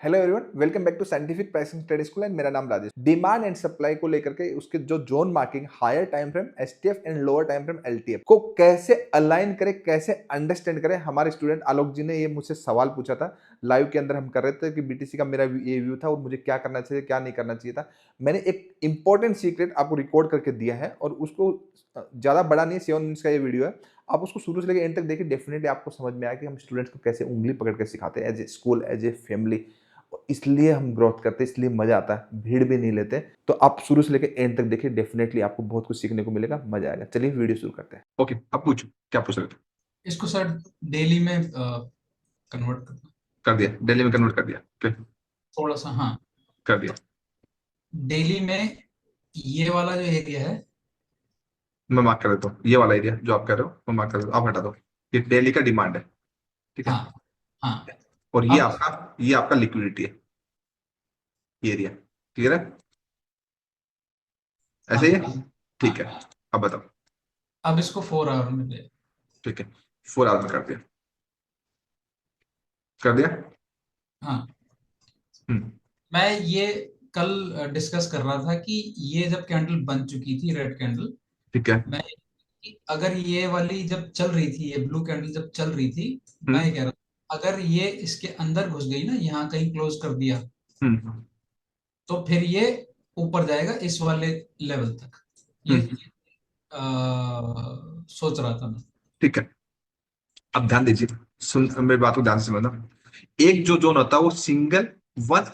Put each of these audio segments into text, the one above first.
Hello everyone, welcome back to scientific pricing study school and मेरा नाम Rajesh. Demand and supply को लेकर के उसके जो zone marking, higher time frame STF and lower time frame LTF को कैसे अलाइन करें, कैसे अंडरस्टैंड करें, हमारे स्टूडेंट आलोक जी ने ये मुझसे सवाल पूछा था। लाइव के अंदर हम कर रहे थे कि बीटीसी का मेरा ये व्यू था और मुझे क्या करना चाहिए, क्या नहीं करना चाहिए था। मैंने एक इंपॉर्टेंट सीक्रेट आपको रिकॉर्ड करके दिया है और उसको ज्यादा बड़ा नहीं, 7 मिनट्स का ये वीडियो है। आप उसको शुरू से लेकर एंड तक देखिए, डेफिनेटली आपको समझ में आया कि हम स्टूडेंट्स को कैसे उंगली पकड़ के सिखाते हैं as a school, as a family. इसलिए हम ग्रोथ करते हैं, इसलिए मजा आता है, भीड़ भी नहीं लेते। तो आप शुरू से लेकर एंड तक देखिए, डेफिनेटली आपको बहुत कुछ सीखने को मिलेगा, मजा आएगा। चलिए वीडियो शुरू करते हैं। ओके, अब पूछो क्या पूछ रहे थे। इसको सर डेली में कन्वर्ट करना। कर दिया, दिल्ली में कन्वर्ट कर दिया। ओके, थोड़ा सा, हाँ। कर दिया। डेली में ये वाला जो एरिया है, मैं मार्क कर देता हूँ, ये वाला एरिया जो आप कर रहे हो मैं मार्क कर देता हूँ, आप हटा दो। ये दिल्ली का डिमांड है, ठीक है। हाँ हाँ। और अब ये आपका लिक्विडिटी है, ये एरिया। क्लियर है, ऐसे ही है। हाँ ठीक है, हाँ। अब बताओ। अब इसको 4 आवर में दे। ठीक है, 4 आवर में कर दिया, कर दिया। हाँ, हम्म। मैं ये कल डिस्कस कर रहा था कि ये जब कैंडल बन चुकी थी, रेड कैंडल, ठीक है। मैं अगर ये वाली जब चल रही थी, ये ब्लू कैंडल जब चल रही थी, मैं ये हम्म। कह रहा था अगर ये इसके अंदर घुस गई ना, यहाँ कहीं क्लोज कर दिया, हम्म। तो फिर ये ऊपर जाएगा इस वाले लेवल तक। ये हम्म। सोच रहा था मैं। ठीक है, अब ध्यान दीजिए, सुन मेरी बात को ध्यान से समझना। एक जो जोन होता है वो single, one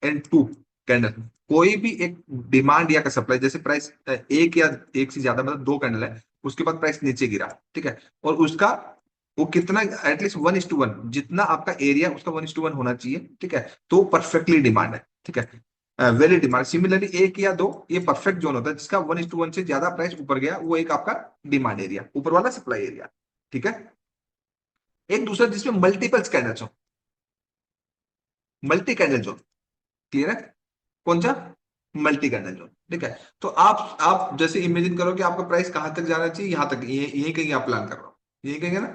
and two candle, कोई भी एक डिमांड या का सप्लाई, जैसे प्राइस एक या एक से ज्यादा मतलब दो कैंडल है, उसके बाद प्राइस नीचे गिरा, ठीक है। और उसका वो कितना, एटलीस्ट 1:1, जितना आपका एरिया उसका 1:1 होना चाहिए, ठीक है। तो परफेक्टली डिमांड है, ठीक है, वेरी डिमांड। सिमिलरली एक या दो, ये परफेक्ट जोन होता है जिसका 1:1 से ज्यादा प्राइस ऊपर गया, वो एक आपका डिमांड एरिया, ऊपर वाला सप्लाई एरिया, ठीक है। एक दूसरा जिसमें मल्टीपल कैंडल्स हो, मल्टी कैंडल जोन। क्लियर है, कौन सा? मल्टी कैंडल जोन, ठीक है। तो आप जैसे इमेजिन करो कि आपका प्राइस कहां तक जाना चाहिए, यहां तक, यही कहीं आप प्लान कर रहे हो, यही कहीं है ना,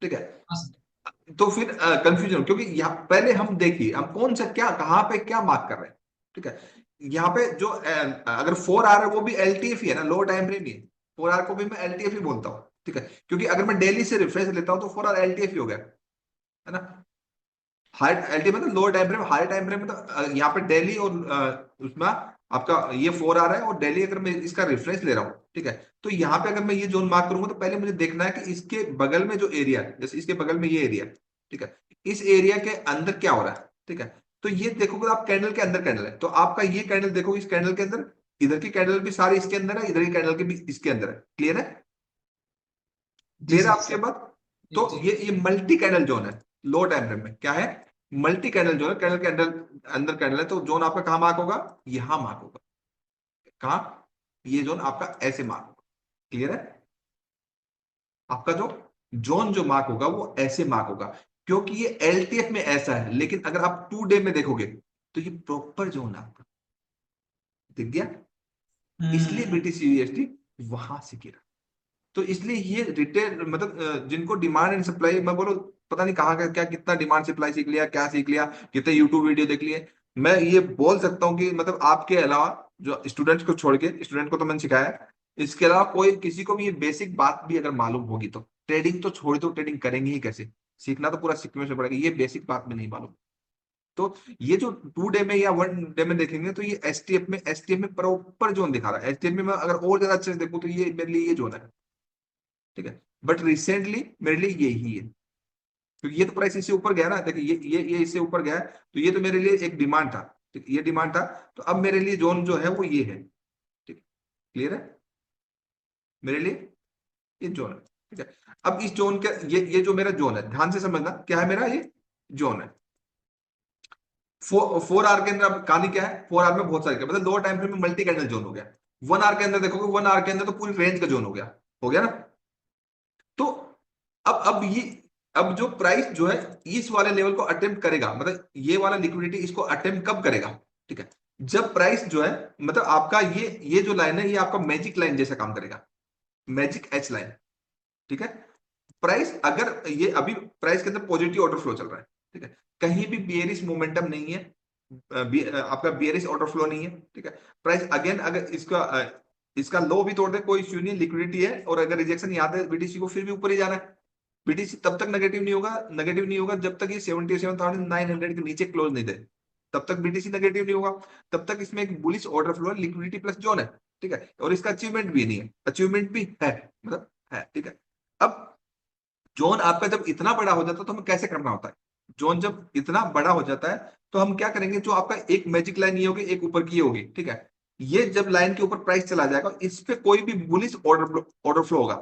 ठीक है। हाँ सर। तो फिर कंफ्यूजन, क्योंकि यहाँ पहले हम देखिए हम कौन सा क्या कहां पे क्या मार्क कर रहे हैं, ठीक है। यहाँ पे जो अगर 4 आवर है वो भी एलटीएफ ही है ना, लो टाइम फ्रेम ही है। 4 आवर को भी मैं एलटीएफ ही बोलता हूँ, ठीक है, क्योंकि अगर मैं डेली से रिफ्रेश लेता हूँ तो 4 आवर एलटीएफ ही हो गया, है ना। हाई एलटी मतलब lower time frame, high time frame मतलब यहाँ पे डेली और उसमें आपका ये 4 आवर है, और डेली अगर मैं इसका रेफरेंस ले रहा हूँ, ठीक है। तो यहाँ पे अगर मैं ये जोन मार्क करूंगा तो पहले मुझे देखना है कि इसके बगल में जो एरिया है, जैसे इसके बगल में ये एरिया, ठीक है, इस एरिया के अंदर क्या हो रहा है, ठीक है। तो ये देखोगे आप कैंडल के अंदर कैंडल है, तो आपका ये कैंडल देखोगे इस कैंडल के अंदर, इधर की कैंडल भी सारी इसके अंदर है, इधर की कैंडल के भी इसके अंदर है। क्लियर है, जी क्लियर है सर। आपके बात। जी तो जी। ये मल्टी कैंडल जोन है, लो टाइम फ्रेम में क्या है, मल्टी कैंडल जोन है। कैंडल के अंदर अंदर कैंडल है, तो जोन आपका कहां मार्क होगा, यहां मार्क होगा। कहां, ये जोन आपका ऐसे मार्क होगा। क्लियर है, आपका जो जोन जो मार्क होगा वो ऐसे मार्क होगा, क्योंकि ये एलटीएफ में ऐसा है, लेकिन अगर आप 2 डे में देखोगे तो ये प्रॉपर जोन है आपका, दिख गया। इसलिए हम्म। बीटीसी यूएसडी वहां से गिरा। तो इसलिए ये रिटेल मतलब जिनको डिमांड एंड सप्लाई, मैं बोलो पता नहीं कहाँ का क्या कितना डिमांड सप्लाई सीख लिया, क्या सीख लिया, कितने यूट्यूब वीडियो देख लिए। मैं ये बोल सकता हूँ कि मतलब आपके अलावा, जो स्टूडेंट्स को छोड़ के, स्टूडेंट को तो मैंने सिखाया है, इसके अलावा कोई किसी को भी ये बेसिक बात भी अगर मालूम होगी तो ट्रेडिंग तो छोड़ दो, ट्रेडिंग करेंगे ही कैसे, सीखना तो पूरा सीखने से पड़ेगा, ये बेसिक बात में नहीं मालूम। तो ये जो 2 डे में या 1 डे में देखेंगे तो ये एसटीएफ में प्रॉपर जोन दिखा रहा है। एसटीएफ में मैं अगर और ज्यादा अच्छे से देखूं तो ये मेरे लिए ये जोन है, ठीक है। बट रिसेंटली मेरे लिए ये ही है, क्योंकि ये तो प्राइस इससे ऊपर गया ना, देखिए ये इससे ऊपर गया है, तो ये तो मेरे लिए एक डिमांड था, ठीक है, ये डिमांड था। तो अब मेरे लिए जोन जो है वो ये है, ठीक है। क्लियर है, मेरे लिए ये जोन है, ठीक है। अब इस जोन के ये जो मेरा जोन है, ध्यान से समझना क्या है, मेरा ये जोन है। 4 आवर के अंदर अब कहानी क्या है, 4 आवर में बहुत सारे मतलब लोअर टाइम फ्रेम में मल्टी कैंडल जोन हो गया। 1 आवर के अंदर देखोगे, 1 आवर के अंदर तो पूरी रेंज का जोन हो गया ना। तो अब ये, अब जो प्राइस जो है इस वाले लेवल को अटेम्प्ट करेगा, मतलब ये वाला लिक्विडिटी इसको अटेम्प्ट कब करेगा, ठीक है, जब प्राइस जो है, मतलब आपका ये जो लाइन है ये आपका मैजिक लाइन जैसा काम करेगा, मैजिक एच लाइन, ठीक है। प्राइस अगर ये अभी प्राइस के अंदर पॉजिटिव ऑर्डर फ्लो चल रहा है, ठीक है, कहीं भी बियरिश मोमेंटम नहीं है, आपका बियरिश ऑर्डर फ्लो नहीं है, ठीक है। प्राइस अगेन अगर इसका लो भी तोड़ दे कोई इश्यू नहीं, लिक्विडिटी है, और अगर रिजेक्शन याद है बीटीसी को फिर भी ऊपर ही जाना है। बीटीसी तब तक नेगेटिव नहीं होगा जब तक ये 77,900 के नीचे क्लोज नहीं दे, तब तक बीटीसी नेगेटिव नहीं होगा। तब तक इसमें एक बुलिश ऑर्डर फ्लो है, लिक्विडिटी प्लस जोन है, ठीक है, और इसका अचीवमेंट भी नहीं है, अचीवमेंट भी है, मतलब है, ठीक है। अब जोन आपका जब इतना बड़ा हो जाता है तो हमें कैसे करना होता है, जोन जब इतना बड़ा हो जाता है तो हम क्या करेंगे, जो आपका एक मैजिक लाइन ये होगी, एक ऊपर की ये होगी, ठीक है। ये जब लाइन के ऊपर प्राइस चला जाएगा, इस पे कोई भी बुलिश ऑर्डर फ्लो होगा,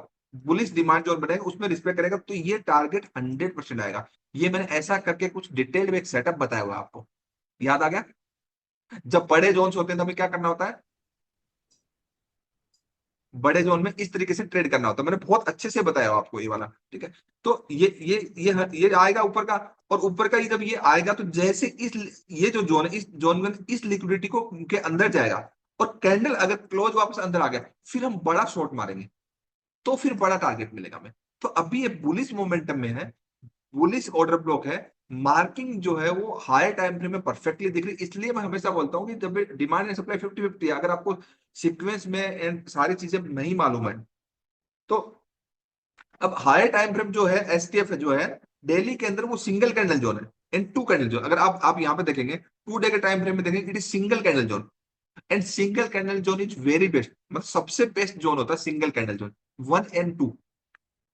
बुलिश डिमांड जोन बनेगा, उसमें रिस्पेक्ट करेगा, तो ये टारगेट 100% आएगा। ये मैंने ऐसा करके कुछ डिटेल में एक सेटअप बताया हुआ आपको, याद आ गया। जब बड़े जोन्स होते हैं तो हमें क्या करना होता है, बड़े जोन में इस तरीके से ट्रेड करना होता है, मैंने बहुत अच्छे से बताया हुआ आपको ये वाला, ठीक है। तो ये आएगा ऊपर का, और ऊपर का ही जब ये आएगा तो जैसे ये जो जोन है, इस जोन में इस लिक्विडिटी को के अंदर जाएगा, और कैंडल अगर क्लोज वापस अंदर आ गया, फिर हम बड़ा शॉर्ट मारेंगे, तो फिर बड़ा टारगेट मिलेगा हमें। तो अभी ये बुलिश मोमेंटम में है, बुलिश ऑर्डर ब्लॉक है, मार्किंग जो है वो हायर टाइम फ्रेम में परफेक्टली दिख रही है। इसलिए मैं हमेशा बोलता हूं कि जब डिमांड एंड सप्लाई 50-50 है, अगर आपको सीक्वेंस में एंड सारी चीजें नहीं मालूम है तो, अब हायर टाइम फ्रेम जो है एसटीएफ जो है डेली के अंदर, वो सिंगल कैंडल जोन है एंड टू कैंडल जोन। अगर आप यहाँ पे देखेंगे 2 डे के टाइम फ्रेम में देखेंगे, it is single candle zone, and single candle zone is very best, मतलब सबसे बेस्ट जोन होता है सिंगल कैंडल जोन 1 and 2।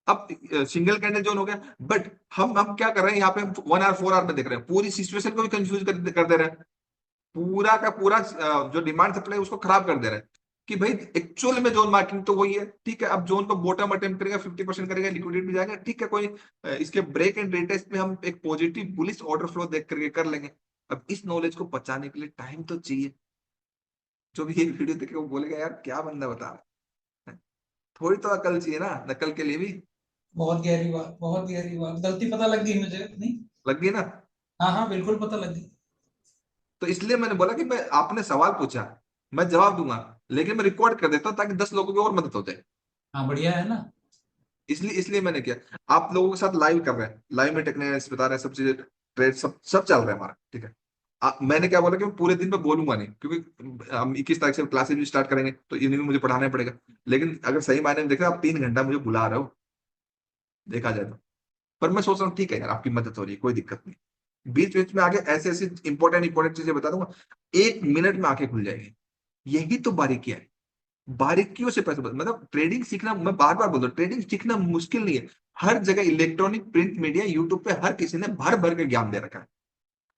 अब सिंगल कैंडल जोन हो गया, बट हम क्या कर रहे हैं यहाँ पे, 1 hour 4 hour में देख रहे हैं, पूरी सिचुएशन को भी कंफ्यूज कर दे रहे हैं, पूरा का पूरा जो डिमांड सप्लाई उसको खराब कर दे रहे हैं, कि भाई एक्चुअल में जोन मार्किंग तो वही है, ठीक है। अब जोन को बॉटम अटेम्प्ट करेगा, 50% करेगा, लिक्विडिटी भी जाएगा, ठीक है। कोई इसके ब्रेक एंड रिटेस्ट में हम एक पॉजिटिव बुलिश ऑर्डर फ्लो देख करके कर लेंगे। अब इस नॉलेज को पचाने के लिए टाइम तो चाहिए। जो भी ये वीडियो देखे वो बोलेगा यार क्या बंदा बता रहा है, थोड़ी तो अकल चाहिए ना, नकल के लिए भी। बहुत गहरी बात, बहुत गहरी बात, गलती पता लग गई मुझे नहीं। लग गई ना। हाँ हाँ, बिल्कुल पता लग गई। तो इसलिए मैंने बोला कि मैं, आपने सवाल पूछा, मैं जवाब दूंगा, लेकिन मैं रिकॉर्ड कर देता हूँ ताकि 10 लोगों की और मदद हो जाए। हाँ, बढ़िया है ना। इसलिए इसलिए मैंने किया, आप लोगों के साथ लाइव कर रहे हैं, लाइव में टेक्निक्स बता रहे हैं, सब चीजें, ट्रेड सब सब चल रहा है हमारा, ठीक है। मैंने क्या बोला कि मैं पूरे दिन में बोलूंगा नहीं, क्योंकि हम 21 तारीख से क्लासेस भी स्टार्ट करेंगे, तो इवनिंग में मुझे पढ़ाना ही पड़ेगा। लेकिन अगर सही मायने में देखें, आप 3 घंटा मुझे बुला रहे हो, देखा जाए तो। पर मैं सोच रहा हूँ ठीक है यार, आपकी मदद हो रही है, कोई दिक्कत नहीं, बीच बीच में आगे ऐसे ऐसे इंपॉर्टेंट चीजें बता दूंगा, 1 मिनट में आंखें खुल जाएगी। यही तो बारीकियां है, बारीकियों से पैसे मतलब ट्रेडिंग सीखना, मैं बार बार बोल रहा हूँ, ट्रेडिंग सीखना मुश्किल नहीं है। हर जगह इलेक्ट्रॉनिक, प्रिंट मीडिया, यूट्यूब पे हर किसी ने भर भर के ज्ञान दे रखा है,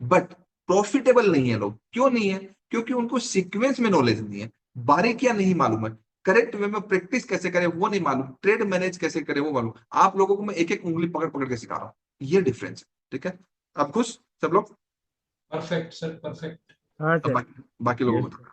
बट प्रॉफिटेबल नहीं है लोग। क्यों नहीं है? क्योंकि उनको सीक्वेंस में नॉलेज नहीं है, बारीकियां नहीं मालूम है, करेक्ट वे में प्रैक्टिस कैसे करें वो नहीं मालूम, ट्रेड मैनेज कैसे करें वो मालूम। आप लोगों को मैं एक एक उंगली पकड़ पकड़ के सिखा रहा हूँ, ये डिफरेंस है, ठीक है। अब खुश सब लोग? Perfect sir, perfect. हाँ अब सर। बाकी लोगों को यस। बताओ।